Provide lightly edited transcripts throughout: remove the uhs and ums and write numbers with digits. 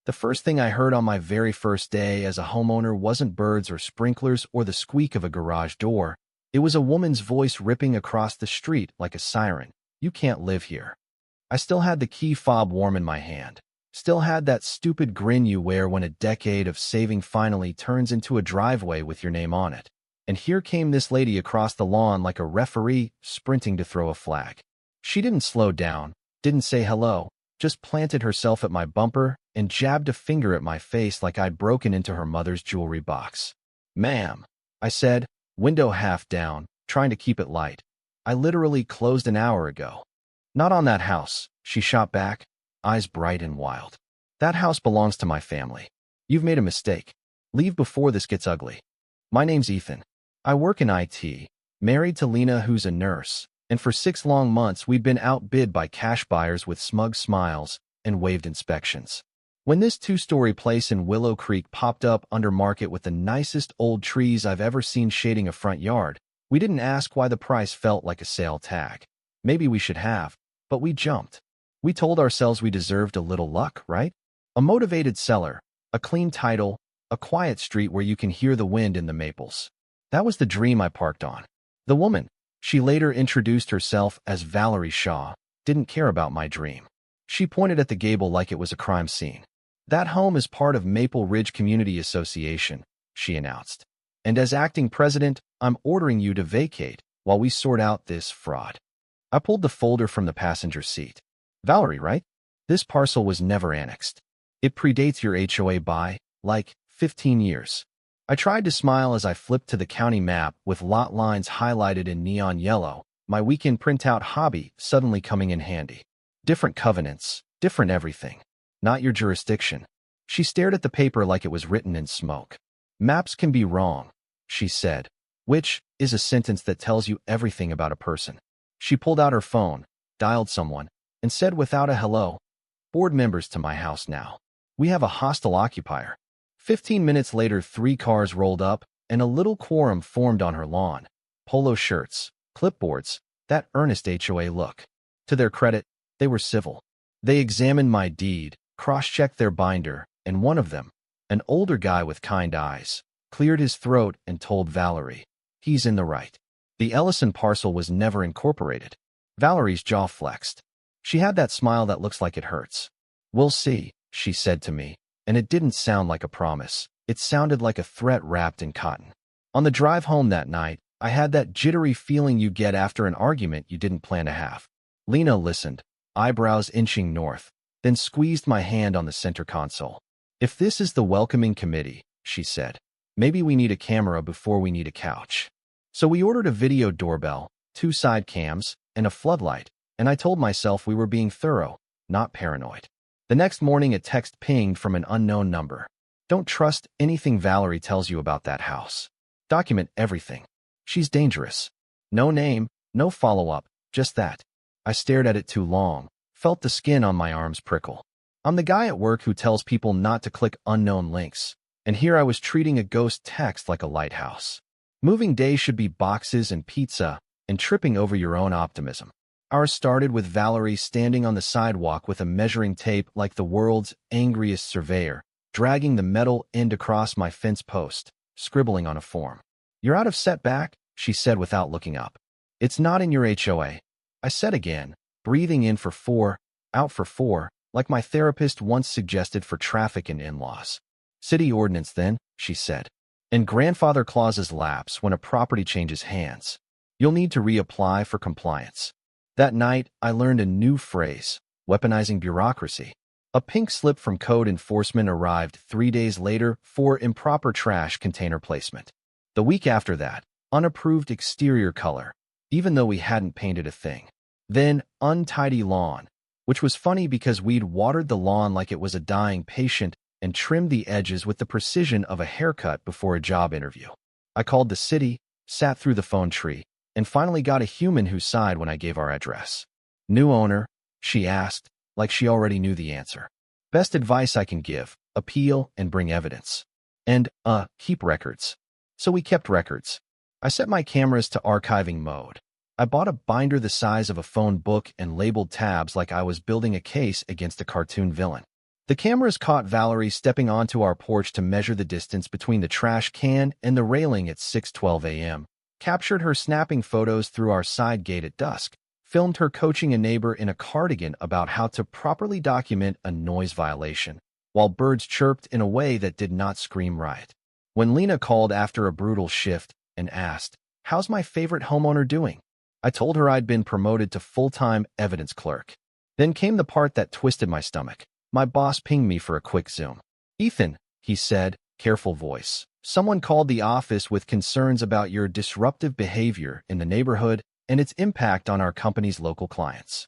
The first thing I heard on my very first day as a homeowner wasn't birds or sprinklers or the squeak of a garage door. It was a woman's voice ripping across the street like a siren. "You can't live here." I still had the key fob warm in my hand. Still had that stupid grin you wear when a decade of saving finally turns into a driveway with your name on it. And here came this lady across the lawn like a referee sprinting to throw a flag. She didn't slow down, didn't say hello, just planted herself at my bumper and jabbed a finger at my face like I'd broken into her mother's jewelry box. "Ma'am," I said, window half down, trying to keep it light. "I literally closed an hour ago." "Not on that house," she shot back, eyes bright and wild. "That house belongs to my family. You've made a mistake. Leave before this gets ugly." "My name's Ethan. I work in IT, married to Lena who's a nurse, and for 6 long months we'd been outbid by cash buyers with smug smiles and waived inspections. When this 2-story place in Willow Creek popped up under market with the nicest old trees I've ever seen shading a front yard, we didn't ask why the price felt like a sale tag. Maybe we should have, but we jumped. We told ourselves we deserved a little luck, right? A motivated seller, a clean title, a quiet street where you can hear the wind in the maples. That was the dream I parked on. The woman, she later introduced herself as Valerie Shaw, didn't care about my dream. She pointed at the gable like it was a crime scene. "That home is part of Maple Ridge Community Association," she announced. "And as acting president, I'm ordering you to vacate while we sort out this fraud." I pulled the folder from the passenger seat. "Valerie, right? This parcel was never annexed. It predates your HOA by, like, 15 years. I tried to smile as I flipped to the county map with lot lines highlighted in neon yellow, my weekend printout hobby suddenly coming in handy. Different covenants, different everything. Not your jurisdiction. She stared at the paper like it was written in smoke. "Maps can be wrong," she said, which is a sentence that tells you everything about a person. She pulled out her phone, dialed someone, and said without a hello, "Board members to my house now. We have a hostile occupier." 15 minutes later, 3 cars rolled up, and a little quorum formed on her lawn. Polo shirts, clipboards, that earnest HOA look. To their credit, they were civil. They examined my deed, cross-checked their binder, and one of them, an older guy with kind eyes, cleared his throat and told Valerie, "He's in the right. The Ellison parcel was never incorporated." Valerie's jaw flexed. She had that smile that looks like it hurts. "We'll see," she said to me. And it didn't sound like a promise. It sounded like a threat wrapped in cotton. On the drive home that night, I had that jittery feeling you get after an argument you didn't plan to have. Lena listened, eyebrows inching north, then squeezed my hand on the center console. "If this is the welcoming committee," she said, "maybe we need a camera before we need a couch." So we ordered a video doorbell, 2 side cams, and a floodlight, and I told myself we were being thorough, not paranoid. The next morning, a text pinged from an unknown number. "Don't trust anything Valerie tells you about that house. Document everything. She's dangerous." No name, no follow-up, just that. I stared at it too long, felt the skin on my arms prickle. I'm the guy at work who tells people not to click unknown links, and here I was treating a ghost text like a lighthouse. Moving day should be boxes and pizza, and tripping over your own optimism. Ours started with Valerie standing on the sidewalk with a measuring tape like the world's angriest surveyor, dragging the metal end across my fence post, scribbling on a form. "You're out of setback," she said without looking up. "It's not in your HOA." I said again, breathing in for 4, out for 4, like my therapist once suggested for traffic and in-laws. "City ordinance then," she said. "And grandfather clauses lapse when a property changes hands. You'll need to reapply for compliance." That night, I learned a new phrase, weaponizing bureaucracy. A pink slip from code enforcement arrived 3 days later for improper trash container placement. The week after that, unapproved exterior color, even though we hadn't painted a thing. Then, untidy lawn, which was funny because we'd watered the lawn like it was a dying patient and trimmed the edges with the precision of a haircut before a job interview. I called the city, sat through the phone tree, and finally got a human who sighed when I gave our address. "New owner?" she asked, like she already knew the answer. "Best advice I can give, appeal and bring evidence. And, keep records." So we kept records. I set my cameras to archiving mode. I bought a binder the size of a phone book and labeled tabs like I was building a case against a cartoon villain. The cameras caught Valerie stepping onto our porch to measure the distance between the trash can and the railing at 6:12 a.m., captured her snapping photos through our side gate at dusk, filmed her coaching a neighbor in a cardigan about how to properly document a noise violation, while birds chirped in a way that did not scream riot. When Lena called after a brutal shift and asked, "How's my favorite homeowner doing?" I told her I'd been promoted to full-time evidence clerk. Then came the part that twisted my stomach. My boss pinged me for a quick Zoom. "Ethan," he said, careful voice. "Someone called the office with concerns about your disruptive behavior in the neighborhood and its impact on our company's local clients."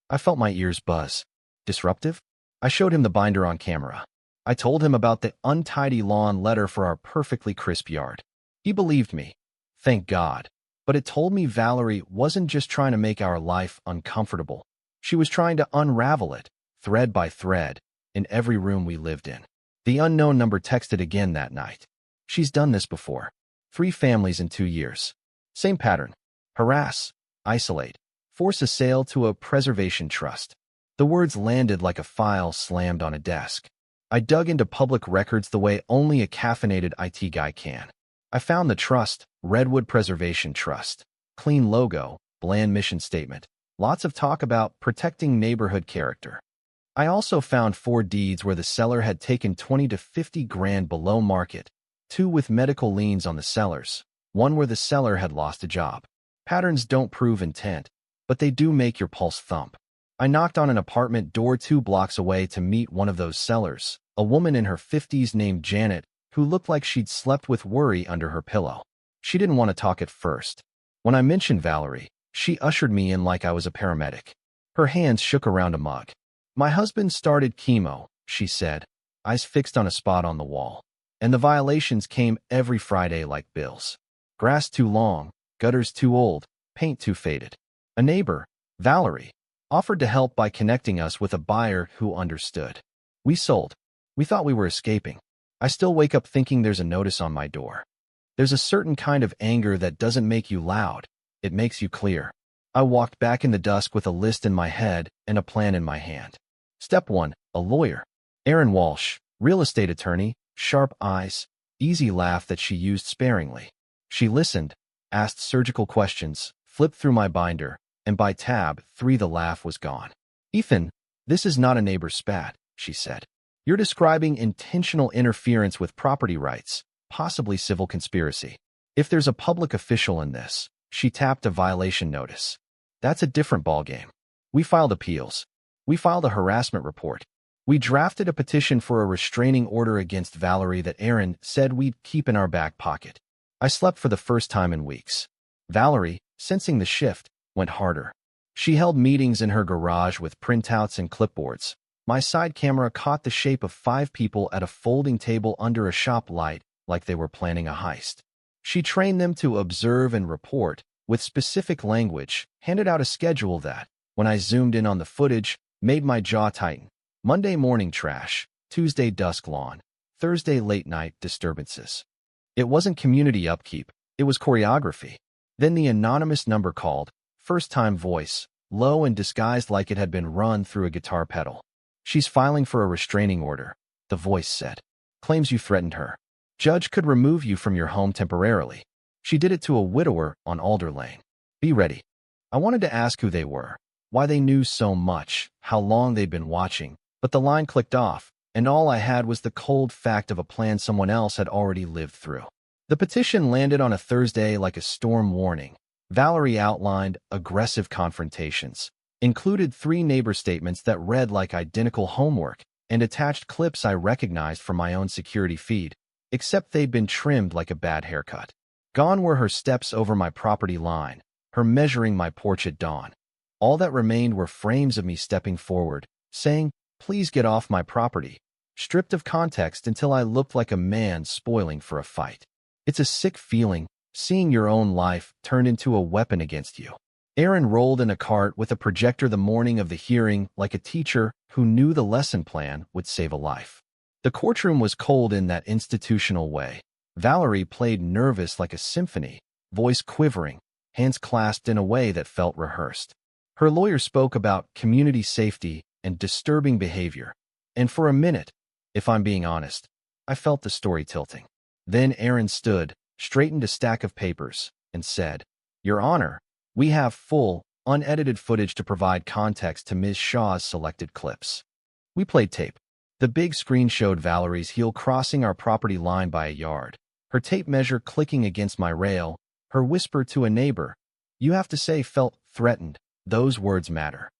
I felt my ears buzz. Disruptive? I showed him the binder on camera. I told him about the untidy lawn letter for our perfectly crisp yard. He believed me. Thank God. But it told me Valerie wasn't just trying to make our life uncomfortable. She was trying to unravel it, thread by thread, in every room we lived in. The unknown number texted again that night. "She's done this before. 3 families in 2 years. Same pattern. Harass, isolate, force a sale to a preservation trust." The words landed like a file slammed on a desk. I dug into public records the way only a caffeinated IT guy can. I found the trust, Redwood Preservation Trust. Clean logo, bland mission statement. Lots of talk about protecting neighborhood character. I also found 4 deeds where the seller had taken 20 to 50 grand below market, 2 with medical liens on the sellers, 1 where the seller had lost a job. Patterns don't prove intent, but they do make your pulse thump. I knocked on an apartment door 2 blocks away to meet one of those sellers, a woman in her 50s named Janet, who looked like she'd slept with worry under her pillow. She didn't want to talk at first. When I mentioned Valerie, she ushered me in like I was a paramedic. Her hands shook around a mug. "My husband started chemo," she said, eyes fixed on a spot on the wall. "And the violations came every Friday like bills. Grass too long, gutters too old, paint too faded." A neighbor, Valerie, offered to help by connecting us with a buyer who understood. We sold. We thought we were escaping. I still wake up thinking there's a notice on my door. There's a certain kind of anger that doesn't make you loud. It makes you clear. I walked back in the dusk with a list in my head and a plan in my hand. Step 1, a lawyer. Aaron Walsh, real estate attorney, sharp eyes, easy laugh that she used sparingly. She listened, asked surgical questions, flipped through my binder, and by tab 3 the laugh was gone. "Ethan, this is not a neighbor's spat," she said. "You're describing intentional interference with property rights, possibly civil conspiracy. If there's a public official in this," she tapped a violation notice, "that's a different ballgame. We filed appeals. We filed a harassment report. We drafted a petition for a restraining order against Valerie that Aaron said we'd keep in our back pocket." I slept for the first time in weeks. Valerie, sensing the shift, went harder. She held meetings in her garage with printouts and clipboards. My side camera caught the shape of 5 people at a folding table under a shop light like they were planning a heist. She trained them to observe and report with specific language, handed out a schedule that, when I zoomed in on the footage, made my jaw tighten. Monday morning trash, Tuesday dusk lawn, Thursday late night disturbances. It wasn't community upkeep, it was choreography. Then the anonymous number called, first-time voice, low and disguised like it had been run through a guitar pedal. "She's filing for a restraining order," the voice said. "Claims you threatened her. Judge could remove you from your home temporarily. She did it to a widower on Alder Lane. Be ready." I wanted to ask who they were, why they knew so much, how long they'd been watching, but the line clicked off, and all I had was the cold fact of a plan someone else had already lived through. The petition landed on a Thursday like a storm warning. Valerie outlined aggressive confrontations, included 3 neighbor statements that read like identical homework, and attached clips I recognized from my own security feed, except they'd been trimmed like a bad haircut. Gone were her steps over my property line, her measuring my porch at dawn. All that remained were frames of me stepping forward, saying, "Please get off my property," stripped of context until I looked like a man spoiling for a fight. It's a sick feeling, seeing your own life turned into a weapon against you. Aaron rolled in a cart with a projector the morning of the hearing like a teacher who knew the lesson plan would save a life. The courtroom was cold in that institutional way. Valerie played nervous like a symphony, voice quivering, hands clasped in a way that felt rehearsed. Her lawyer spoke about community safety and disturbing behavior. And for a minute, if I'm being honest, I felt the story tilting. Then Aaron stood, straightened a stack of papers, and said, "Your Honor, we have full, unedited footage to provide context to Ms. Shaw's selected clips." We played tape. The big screen showed Valerie's heel crossing our property line by a yard, her tape measure clicking against my rail, her whisper to a neighbor, "You have to say," felt threatened. Those words matter.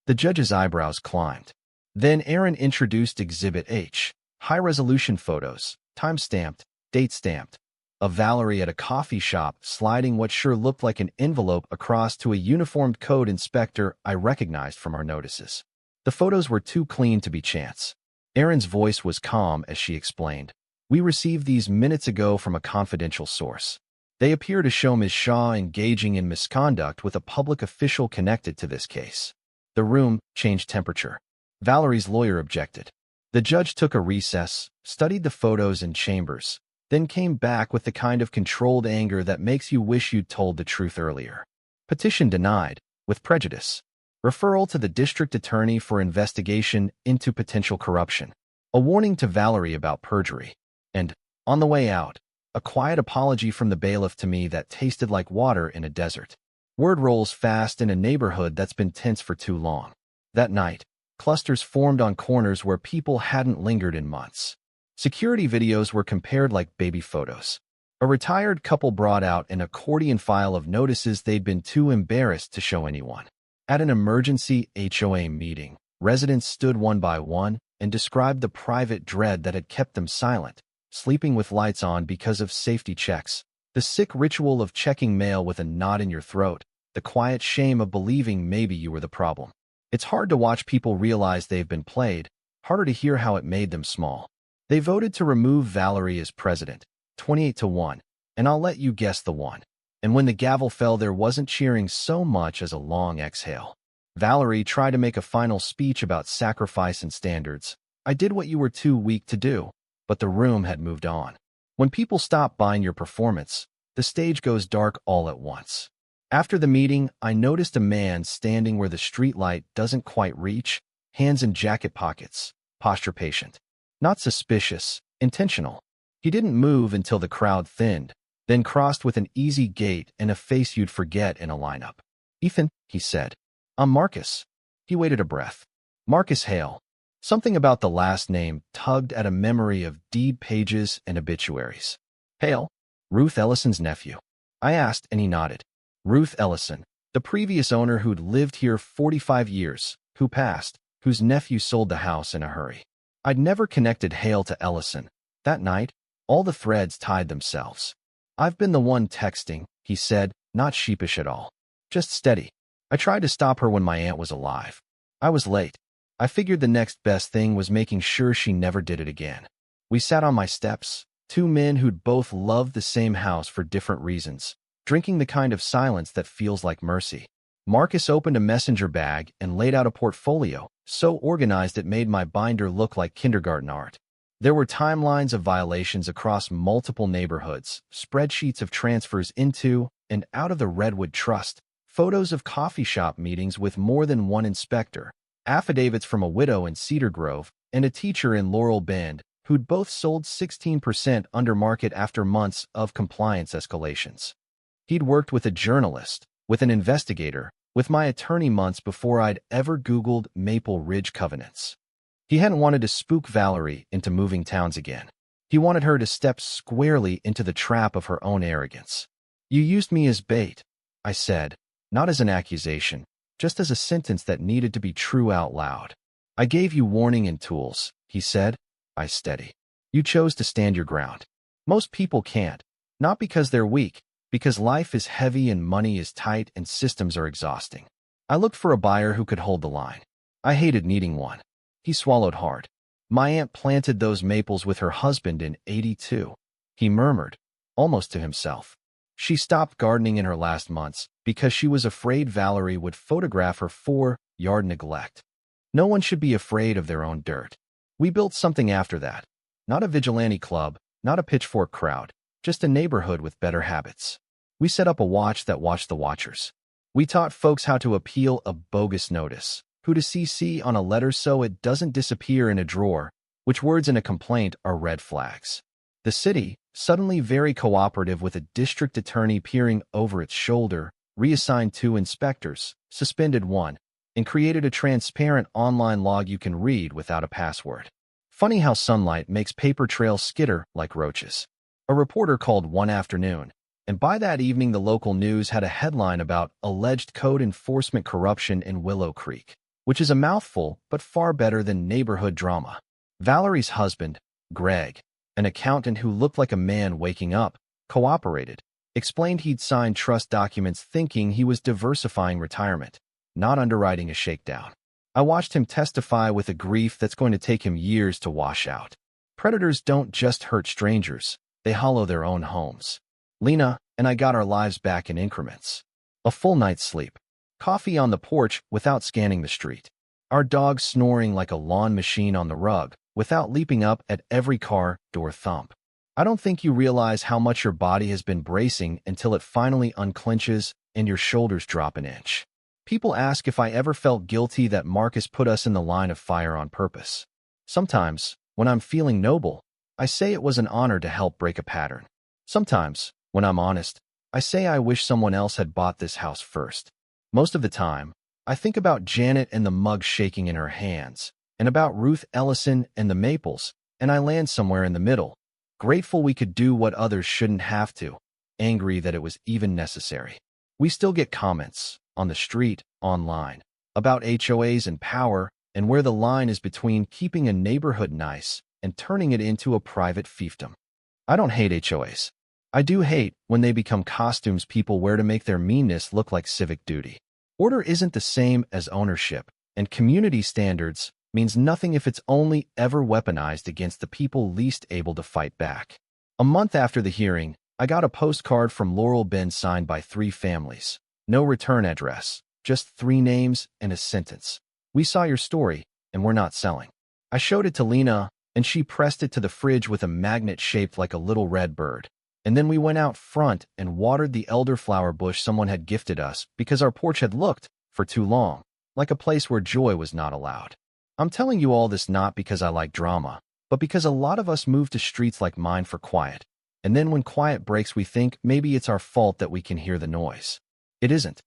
The judge's eyebrows climbed. Then Aaron introduced Exhibit H, high-resolution photos, time-stamped, date-stamped, of Valerie at a coffee shop sliding what sure looked like an envelope across to a uniformed code inspector I recognized from our notices. The photos were too clean to be chance. Erin's voice was calm as she explained, "We received these minutes ago from a confidential source. They appear to show Ms. Shaw engaging in misconduct with a public official connected to this case." The room changed temperature. Valerie's lawyer objected. The judge took a recess, studied the photos in chambers, then came back with the kind of controlled anger that makes you wish you'd told the truth earlier. Petition denied, with prejudice. Referral to the district attorney for investigation into potential corruption. A warning to Valerie about perjury. And, on the way out, a quiet apology from the bailiff to me that tasted like water in a desert. Word rolls fast in a neighborhood that's been tense for too long. That night, clusters formed on corners where people hadn't lingered in months. Security videos were compared like baby photos. A retired couple brought out an accordion file of notices they'd been too embarrassed to show anyone. At an emergency HOA meeting, residents stood one by one and described the private dread that had kept them silent, sleeping with lights on because of safety checks, the sick ritual of checking mail with a knot in your throat, the quiet shame of believing maybe you were the problem. It's hard to watch people realize they've been played, harder to hear how it made them small. They voted to remove Valerie as president, 28-1, and I'll let you guess the one. And when the gavel fell, there wasn't cheering so much as a long exhale. Valerie tried to make a final speech about sacrifice and standards. "I did what you were too weak to do," but the room had moved on. When people stop buying your performance, the stage goes dark all at once. After the meeting, I noticed a man standing where the streetlight doesn't quite reach, hands in jacket pockets, posture patient. Not suspicious, intentional. He didn't move until the crowd thinned, then crossed with an easy gait and a face you'd forget in a lineup. "Ethan," he said. "I'm Marcus." He waited a breath. Marcus Hale. Something about the last name tugged at a memory of deed pages and obituaries. "Hale? Ruth Ellison's nephew?" I asked, and he nodded. Ruth Ellison, the previous owner who'd lived here 45 years, who passed, whose nephew sold the house in a hurry. I'd never connected Hale to Ellison. That night, all the threads tied themselves. "I've been the one texting," he said, not sheepish at all. "Just steady. I tried to stop her when my aunt was alive. I was late. I figured the next best thing was making sure she never did it again." We sat on my steps, two men who'd both loved the same house for different reasons, drinking the kind of silence that feels like mercy. Marcus opened a messenger bag and laid out a portfolio, so organized it made my binder look like kindergarten art. There were timelines of violations across multiple neighborhoods, spreadsheets of transfers into and out of the Redwood Trust, photos of coffee shop meetings with more than one inspector, affidavits from a widow in Cedar Grove and a teacher in Laurel Bend who'd both sold 16% under market after months of compliance escalations. He'd worked with a journalist, with an investigator, with my attorney months before I'd ever Googled Maple Ridge covenants. He hadn't wanted to spook Valerie into moving towns again. He wanted her to step squarely into the trap of her own arrogance. "You used me as bait," I said, not as an accusation, just as a sentence that needed to be true out loud. "I gave you warning and tools," he said. I steady. "You chose to stand your ground. Most people can't, not because they're weak, because life is heavy and money is tight and systems are exhausting. I looked for a buyer who could hold the line. I hated needing one." He swallowed hard. "My aunt planted those maples with her husband in '82. He murmured, almost to himself. She stopped gardening in her last months because she was afraid Valerie would photograph her yard neglect. No one should be afraid of their own dirt. We built something after that. Not a vigilante club, not a pitchfork crowd, just a neighborhood with better habits. We set up a watch that watched the watchers. We taught folks how to appeal a bogus notice, Who to CC on a letter so it doesn't disappear in a drawer, which words in a complaint are red flags. The city, suddenly very cooperative with a district attorney peering over its shoulder, reassigned 2 inspectors, suspended 1, and created a transparent online log you can read without a password. Funny how sunlight makes paper trails skitter like roaches. A reporter called one afternoon, and by that evening the local news had a headline about alleged code enforcement corruption in Willow Creek, which is a mouthful but far better than neighborhood drama. Valerie's husband, Greg, an accountant who looked like a man waking up, cooperated, explained he'd signed trust documents thinking he was diversifying retirement, not underwriting a shakedown. I watched him testify with a grief that's going to take him years to wash out. Predators don't just hurt strangers, they hollow their own homes. Lena and I got our lives back in increments. A full night's sleep. Coffee on the porch without scanning the street. Our dog snoring like a lawn machine on the rug without leaping up at every car door thump. I don't think you realize how much your body has been bracing until it finally unclenches and your shoulders drop an inch. People ask if I ever felt guilty that Marcus put us in the line of fire on purpose. Sometimes, when I'm feeling noble, I say it was an honor to help break a pattern. Sometimes, when I'm honest, I say I wish someone else had bought this house first. Most of the time, I think about Janet and the mug shaking in her hands, and about Ruth Ellison and the maples, and I land somewhere in the middle, grateful we could do what others shouldn't have to, angry that it was even necessary. We still get comments, on the street, online, about HOAs and power and where the line is between keeping a neighborhood nice and turning it into a private fiefdom. I don't hate HOAs. I do hate when they become costumes people wear to make their meanness look like civic duty. Order isn't the same as ownership, and community standards means nothing if it's only ever weaponized against the people least able to fight back. A month after the hearing, I got a postcard from Laurel Bend signed by 3 families. No return address, just 3 names and a sentence. We saw your story, and we're not selling. I showed it to Lena, and she pressed it to the fridge with a magnet shaped like a little red bird. And then we went out front and watered the elderflower bush someone had gifted us because our porch had looked, for too long, like a place where joy was not allowed. I'm telling you all this not because I like drama, but because a lot of us move to streets like mine for quiet. And then when quiet breaks we think maybe it's our fault that we can hear the noise. It isn't.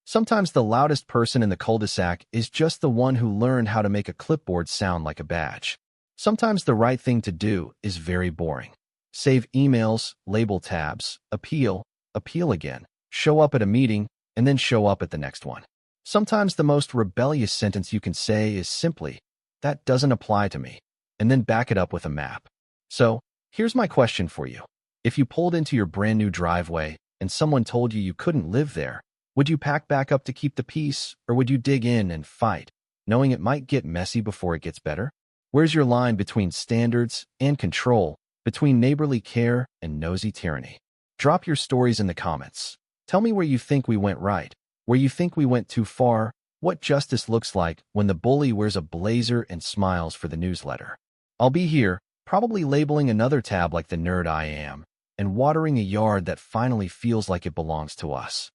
Sometimes the loudest person in the cul-de-sac is just the one who learned how to make a clipboard sound like a badge. Sometimes the right thing to do is very boring. Save emails, label tabs, appeal again, show up at a meeting, and then show up at the next one. Sometimes the most rebellious sentence you can say is simply, "That doesn't apply to me," and then back it up with a map. So, here's my question for you. If you pulled into your brand new driveway and someone told you you couldn't live there, would you pack back up to keep the peace, or would you dig in and fight, knowing it might get messy before it gets better? Where's your line between standards and control, between neighborly care and nosy tyranny? Drop your stories in the comments. Tell me where you think we went right, where you think we went too far, what justice looks like when the bully wears a blazer and smiles for the newsletter. I'll be here, probably labeling another tab like the nerd I am, and watering a yard that finally feels like it belongs to us.